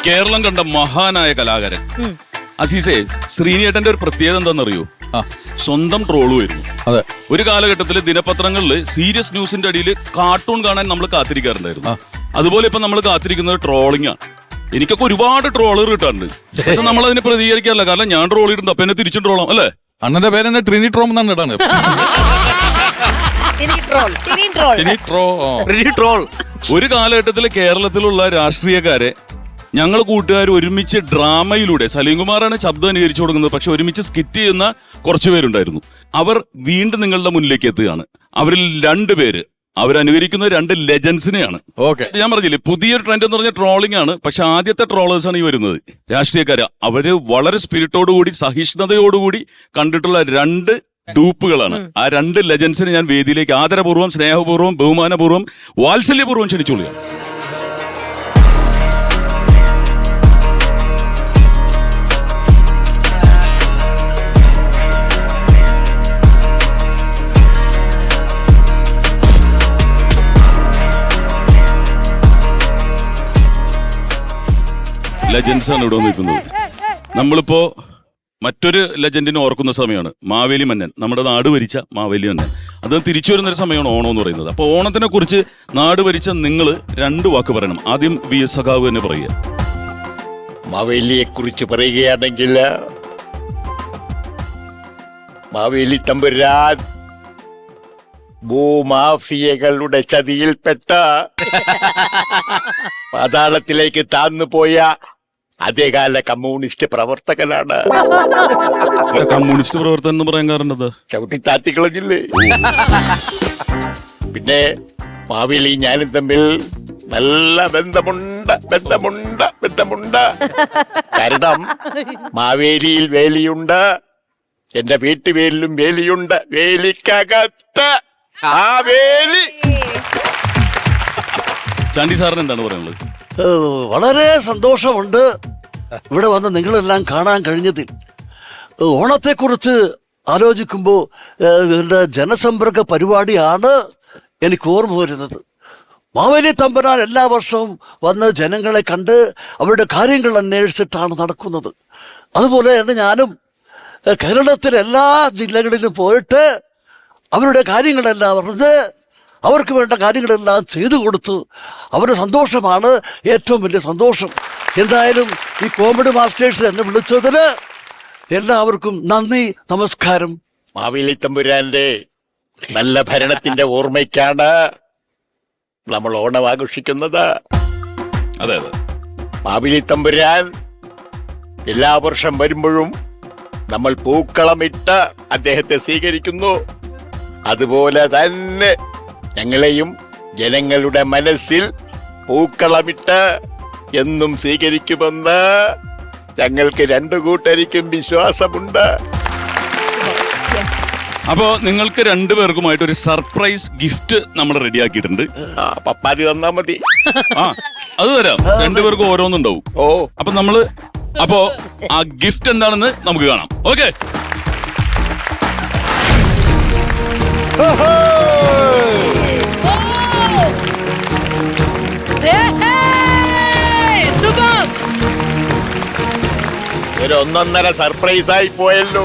കേരളം കണ്ട മഹാനായ കലാകാരൻ അസീസേ. ശ്രീനിയേട്ടന്റെ ഒരു പ്രത്യേകത എന്താണെന്നറിയോ? സ്വന്തം ട്രോളുമായിരുന്നു. അതെ, ഒരു കാലഘട്ടത്തിൽ ദിനപത്രങ്ങളിൽ സീരിയസ് ന്യൂസിന്റെ അടിയിൽ കാർട്ടൂൺ കാണാൻ നമ്മൾ കാത്തിരിക്കാറുണ്ടായിരുന്നു. അതുപോലെ ഇപ്പൊ നമ്മൾ കാത്തിരിക്കുന്നത് ട്രോളിംഗ് ആണ്. എനിക്കൊക്കെ ഒരുപാട് ട്രോളർ കിട്ടാറുണ്ട്. പക്ഷെ നമ്മൾ അതിനെ പ്രതികരിക്കാറില്ല. കാരണം ഞാൻ ട്രോൾ ചെയ്തിട്ടുണ്ട്, അപ്പൊ എന്നെ തിരിച്ചും ട്രോളാം അല്ലേ? അണ്ണന്റെ പേര് തന്നെ ട്രിനി ട്രോം എന്നാണ് ഇടാണ്. ഒരു കാലഘട്ടത്തിൽ കേരളത്തിലുള്ള രാഷ്ട്രീയക്കാരെ ഞങ്ങൾ കൂട്ടുകാർ ഒരുമിച്ച് ഡ്രാമയിലൂടെ, സലീംകുമാറാണ് ശബ്ദം അനുകരിച്ചു കൊടുക്കുന്നത്, പക്ഷെ ഒരുമിച്ച് സ്കിറ്റ് ചെയ്യുന്ന കുറച്ചു പേരുണ്ടായിരുന്നു. അവർ വീണ്ടും നിങ്ങളുടെ മുന്നിലേക്ക് എത്തുകയാണ്. അവരിൽ 2 പേര് അവരനുകരിക്കുന്ന 2 ലെജൻസിനെയാണ്. ഞാൻ പറഞ്ഞില്ലേ, പുതിയൊരു ട്രെൻഡ് എന്ന് പറഞ്ഞ ട്രോളിംഗ് ആണ്. പക്ഷെ ആദ്യത്തെ ട്രോളേഴ്സ് ആണ് ഈ വരുന്നത്, രാഷ്ട്രീയക്കാര്. അവര് വളരെ സ്പിരിറ്റോടുകൂടി, സഹിഷ്ണുതയോടുകൂടി കണ്ടിട്ടുള്ള 2 ഡൂപ്പുകളാണ്. ആ 2 ലെജൻസിനെ ഞാൻ വേദിയിലേക്ക് ആദരപൂർവ്വം, സ്നേഹപൂർവ്വം, ബഹുമാനപൂർവ്വം, വാത്സല്യപൂർവ്വം ക്ഷണിച്ചോളുകയാണ്. ലെജൻസ് ആണ് ഇവിടെ നിൽക്കുന്നത്. നമ്മളിപ്പോ മറ്റൊരു ലെജൻഡിനെ ഓർക്കുന്ന സമയമാണ് മാവേലി മന്നൻ, നമ്മുടെ നാട് ഭരിച്ച മാവേലി മന്നൻ. അത് തിരിച്ചു വരുന്നൊരു സമയമാണ് ഓണം എന്ന് പറയുന്നത്. അപ്പൊ ഓണത്തിനെ കുറിച്ച് നാട് ഭരിച്ച നിങ്ങൾ 2 വാക്ക് പറയണം. ആദ്യം VS സഖാവ് തന്നെ പറയുക. മാവേലിയെ കുറിച്ച് പറയുകയാണെങ്കിൽ, മാവേലി തമ്പുരാൻ ഭൂമാഫിയകളുടെ ചതിയിൽപ്പെട്ട പാതാളത്തിലേക്ക് താഴ്ന്നുപോയ അതേകാല കമ്മ്യൂണിസ്റ്റ് പ്രവർത്തകനാണ്. കമ്മ്യൂണിസ്റ്റ് പ്രവർത്തകൻ എന്ന് പറയാൻ കാരണം ചവിട്ടിത്താത്തിക്കളഞ്ഞില്ലേ? പിന്നെ മാവേലി ഞാനും തമ്മിൽ നല്ല ബന്ധമുണ്ട്. കാരണം മാവേലിയിൽ വേലിയുണ്ട്, എന്റെ വീട്ടുവേലിലും വേലിയുണ്ട്. വേലിക്കകത്ത് ആ വേലി. ചാണ്ടി സാറിന് എന്താണ് പറയാനുള്ളത്? വളരെ സന്തോഷമുണ്ട് ഇവിടെ വന്ന് നിങ്ങളെല്ലാം കാണാൻ കഴിഞ്ഞതിൽ. ഓണത്തെക്കുറിച്ച് ആലോചിക്കുമ്പോൾ ഇതിൻ്റെ ജനസമ്പർക്ക പരിപാടിയാണ് എനിക്ക് ഓർമ്മ വരുന്നത്. മാവേലി തമ്പുരാൻ എല്ലാ വർഷവും വന്ന് ജനങ്ങളെ കണ്ട് അവരുടെ കാര്യങ്ങൾ അന്വേഷിച്ചിട്ടാണ് നടക്കുന്നത്. അതുപോലെ തന്നെ ഞാനും കേരളത്തിലെ എല്ലാ ജില്ലകളിലും പോയിട്ട് അവരുടെ കാര്യങ്ങളെല്ലാം പറഞ്ഞ് അവർക്ക് വേണ്ട കാര്യങ്ങളെല്ലാം ചെയ്തു കൊടുത്തു. അവരുടെ സന്തോഷമാണ് ഏറ്റവും വലിയ സന്തോഷം. എന്തായാലും ഈ കോമഡി മാസ്റ്റേഴ്സ് എന്നെ വിളിച്ചതിന് എല്ലാവർക്കും നന്ദി, നമസ്കാരം. മാവേലി തമ്പുരാന്റെ നല്ല ഭരണത്തിന്റെ ഓർമ്മയ്ക്കാണ് നമ്മൾ ഓണം ആഘോഷിക്കുന്നത്. അതെ, മാവേലി തമ്പുരാൻ എല്ലാ വർഷം വരുമ്പോഴും നമ്മൾ പൂക്കളമിട്ട് അദ്ദേഹത്തെ സ്വീകരിക്കുന്നു. അതുപോലെ തന്നെ ഞങ്ങളെയും ജനങ്ങളുടെ മനസ്സിൽ പൂക്കളമിട്ട് എന്നും സ്വീകരിക്കുമെന്ന് ഞങ്ങൾക്ക് 2 കൂട്ടരിക്കും വിശ്വാസമുണ്ട്. അപ്പോ നിങ്ങൾക്ക് 2 പേർക്കുമായിട്ട് ഒരു സർപ്രൈസ് ഗിഫ്റ്റ് നമ്മൾ റെഡിയാക്കിയിട്ടുണ്ട്. പപ്പാതി തന്നാ മതി. അത് തരാം. 2 പേർക്കും ഓരോന്നുണ്ടാവും. അപ്പോ ആ ഗിഫ്റ്റ് എന്താണെന്ന് നമുക്ക് കാണാം. ഓക്കെ, ഒരു 1.5 സർപ്രൈസ് ആയി പോയല്ലോ.